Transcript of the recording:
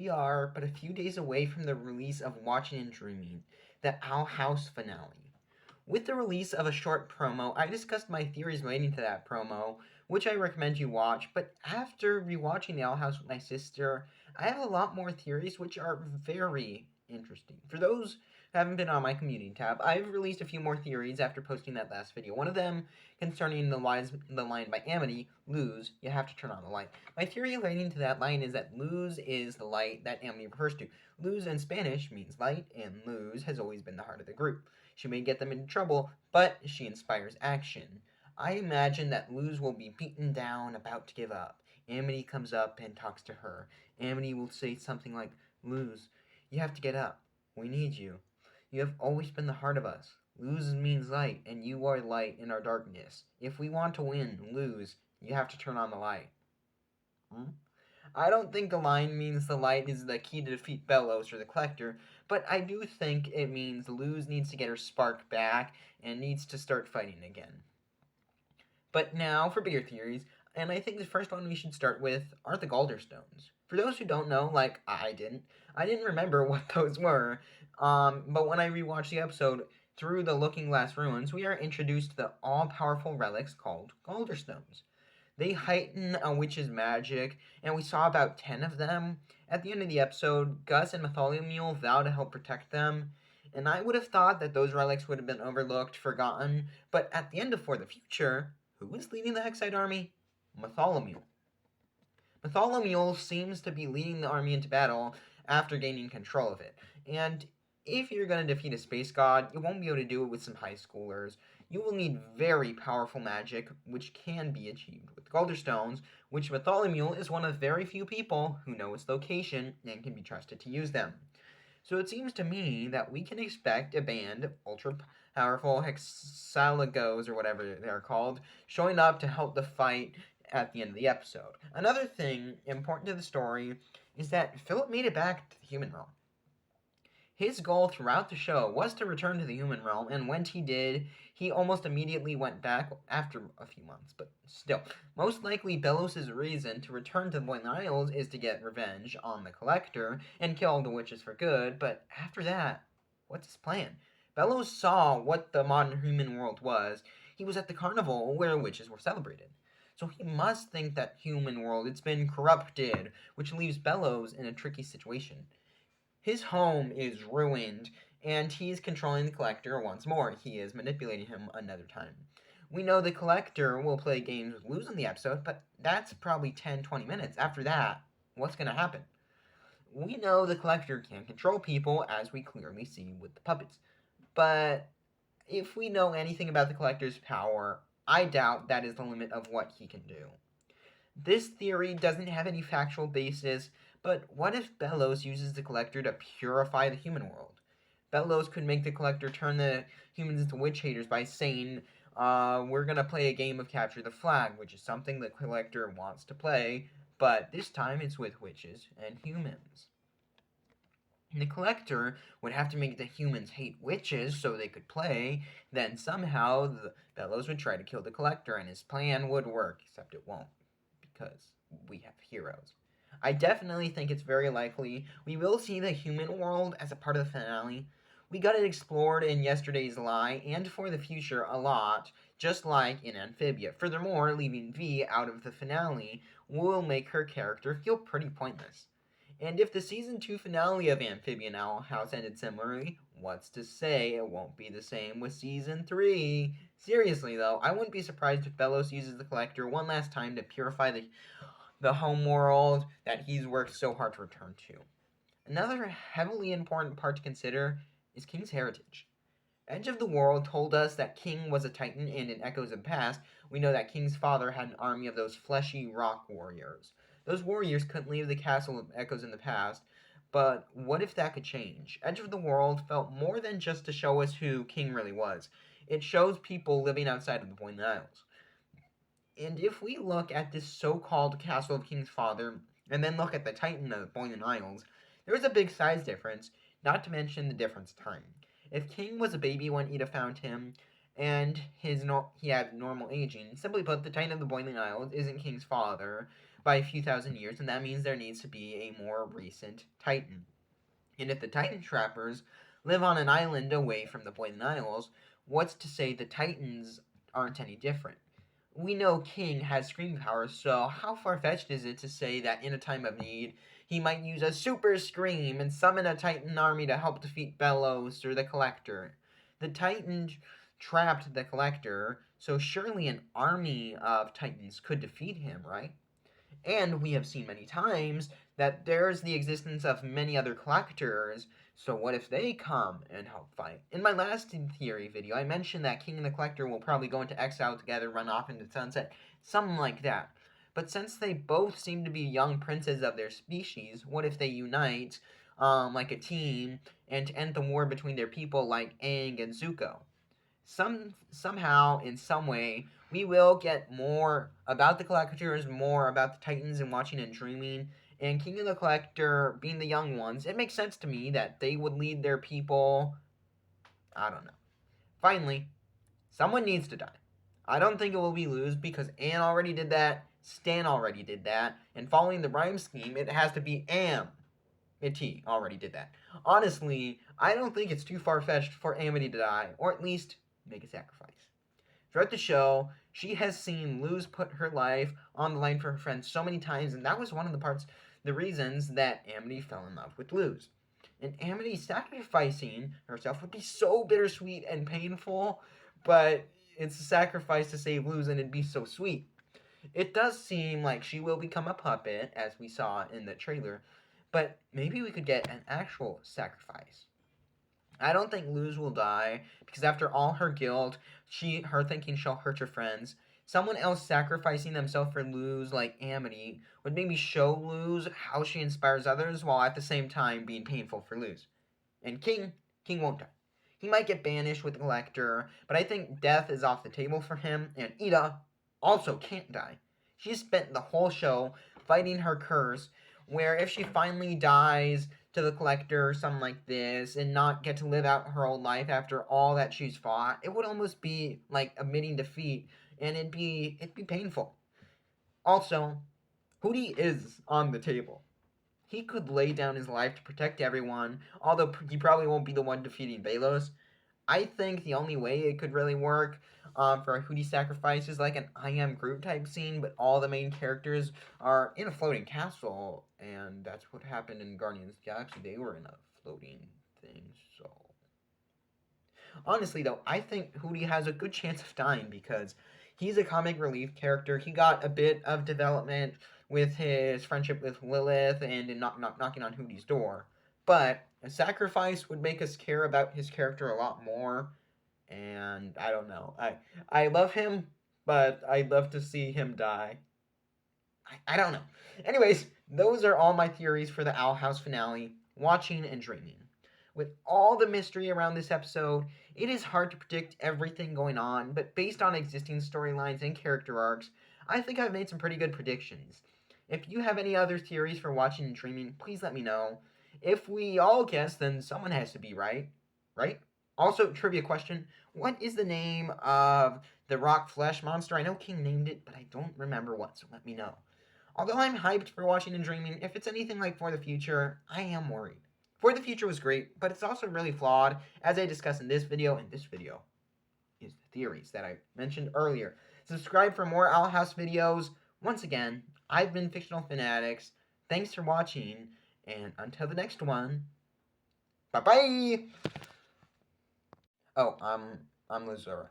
we are but a few days away from the release of Watching and Dreaming, the Owl House finale. With the release of a short promo, I discussed my theories relating to that promo, which I recommend you watch, but after rewatching the Owl House with my sister, I have a lot more theories which are very interesting. For those who haven't been on my community tab, I've released a few more theories after posting that last video. One of them concerning the line by Amity, lose, you have to turn on the light. My theory relating to that line is that lose is the light that Amity refers to. Lose in Spanish means light, and lose has always been the heart of the group. She may get them into trouble, but she inspires action. I imagine that Luz will be beaten down, about to give up. Amity comes up and talks to her. Amity will say something like, Luz, you have to get up. We need you. You have always been the heart of us. Luz means light, and you are light in our darkness. If we want to win, Luz, you have to turn on the light. I don't think the line means the light is the key to defeat Bellows or the Collector, but I do think it means Luz needs to get her spark back and needs to start fighting again. But now for bigger theories, and I think the first one we should start with are the Galderstones. For those who don't know, like I didn't remember what those were. But when I rewatched the episode through the Looking Glass ruins, we are introduced to the all-powerful relics called Galderstones. They heighten a witch's magic, and we saw about 10 of them. At the end of the episode, Gus and Bartholomew vow to help protect them, and I would have thought that those relics would have been overlooked, forgotten, but at the end of For the Future, who was leading the Hexite army? Bartholomew. Bartholomew seems to be leading the army into battle after gaining control of it, and if you're going to defeat a space god, you won't be able to do it with some high schoolers. You will need very powerful magic, which can be achieved with Galderstones, which Bartholomew is one of very few people who know its location and can be trusted to use them. So it seems to me that we can expect a band of ultra powerful hexalagos, or whatever they're called, showing up to help the fight at the end of the episode. Another thing important to the story is that Philip made it back to the human realm. His goal throughout the show was to return to the human realm, and when he did, he almost immediately went back after a few months. But still, most likely Bellows' reason to return to the Boiling Isles is to get revenge on the Collector and kill all the witches for good, but after that, what's his plan? Bellows saw what the modern human world was. He was at the carnival where witches were celebrated. So he must think that human world, it's been corrupted, which leaves Bellows in a tricky situation. His home is ruined, and he's controlling the Collector once more. He is manipulating him another time. We know the Collector will play games with Luz in the episode, but that's probably 10-20 minutes. After that, what's going to happen? We know the Collector can control people, as we clearly see with the puppets. But if we know anything about the Collector's power, I doubt that is the limit of what he can do. This theory doesn't have any factual basis, but what if Bellows uses the Collector to purify the human world? Bellows could make the Collector turn the humans into witch haters by saying, we're gonna play a game of Capture the Flag, which is something the Collector wants to play, but this time it's with witches and humans. The Collector would have to make the humans hate witches so they could play, then somehow Bellows would try to kill the Collector and his plan would work, except it won't, because we have heroes. I definitely think it's very likely we will see the human world as a part of the finale. We got it explored in Yesterday's Lie and For the Future a lot, just like in Amphibia. Furthermore, leaving V out of the finale will make her character feel pretty pointless. And if the season 2 finale of Amphibian Owl House ended similarly, what's to say it won't be the same with season 3? Seriously though, I wouldn't be surprised if Bellows uses the Collector one last time to purify the home world that he's worked so hard to return to. Another heavily important part to consider is King's heritage. Edge of the World told us that King was a Titan, and in Echoes of the Past, we know that King's father had an army of those fleshy rock warriors. Those warriors couldn't leave the castle of Echoes in the Past, but what if that could change? Edge of the World felt more than just to show us who King really was. It shows people living outside of the Boiling Isles. And if we look at this so-called castle of King's father, and then look at the Titan of the Boiling Isles, there is a big size difference, not to mention the difference in time. If King was a baby when Ida found him, and he had normal aging, simply put, the Titan of the Boiling Isles isn't King's father, by a few thousand years, and that means there needs to be a more recent Titan. And if the Titan trappers live on an island away from the Poison Isles, what's to say the Titans aren't any different? We know King has scream powers, so how far-fetched is it to say that in a time of need, he might use a super scream and summon a Titan army to help defeat Bellows or the Collector? The Titan trapped the Collector, so surely an army of Titans could defeat him, right? And we have seen many times that there's the existence of many other collectors, so what if they come and help fight? In my last theory video, I mentioned that King and the Collector will probably go into exile together, run off into the sunset, something like that. But since they both seem to be young princes of their species, what if they unite, like a team, and to end the war between their people like Aang and Zuko? Somehow, in some way, we will get more about the Collectors, more about the Titans and Watching and Dreaming, and King of the Collector being the young ones. It makes sense to me that they would lead their people. I don't know. Finally, someone needs to die. I don't think it will be Luz because Anne already did that, Stan already did that, and following the rhyme scheme, it has to be Am. T already did that. Honestly, I don't think it's too far-fetched for Amity to die, or at least make a sacrifice. Throughout the show, she has seen Luz put her life on the line for her friends so many times, and that was one of the reasons that Amity fell in love with Luz. And Amity sacrificing herself would be so bittersweet and painful, but it's a sacrifice to save Luz, and it'd be so sweet. It does seem like she will become a puppet, as we saw in the trailer, but maybe we could get an actual sacrifice. I don't think Luz will die because after all her guilt, her thinking she'll hurt her friends, someone else sacrificing themselves for Luz like Amity would maybe show Luz how she inspires others while at the same time being painful for Luz. And King won't die. He might get banished with the Collector, but I think death is off the table for him, and Ida also can't die. She spent the whole show fighting her curse, where if she finally dies to the Collector or something like this and not get to live out her old life after all that she's fought, it would almost be like admitting defeat, and it'd be painful. Also, Hootie is on the table. He could lay down his life to protect everyone, although he probably won't be the one defeating Belos. I think the only way it could really work for a Hootie sacrifice is like an I Am Groot type scene, but all the main characters are in a floating castle, and that's what happened in Guardians of the Galaxy. They were in a floating thing, so... Honestly, though, I think Hootie has a good chance of dying because he's a comic relief character. He got a bit of development with his friendship with Lilith and in knocking on Hootie's door. But a sacrifice would make us care about his character a lot more. And I don't know. I love him, but I'd love to see him die. I don't know. Anyways, those are all my theories for the Owl House finale, Watching and Dreaming. With all the mystery around this episode, it is hard to predict everything going on, but based on existing storylines and character arcs, I think I've made some pretty good predictions. If you have any other theories for Watching and Dreaming, please let me know. If we all guess, then someone has to be right. Right? Also, trivia question. What is the name of the rock flesh monster? I know King named it, but I don't remember what, so let me know. Although I'm hyped for Watching and Dreaming, if it's anything like For the Future, I am worried. For the Future was great, but it's also really flawed, as I discussed in this video, and this video is the theories that I mentioned earlier. Subscribe for more Owl House videos. Once again, I've been Fictional Fanatics. Thanks for watching, and until the next one, bye-bye! Oh, I'm Lazura.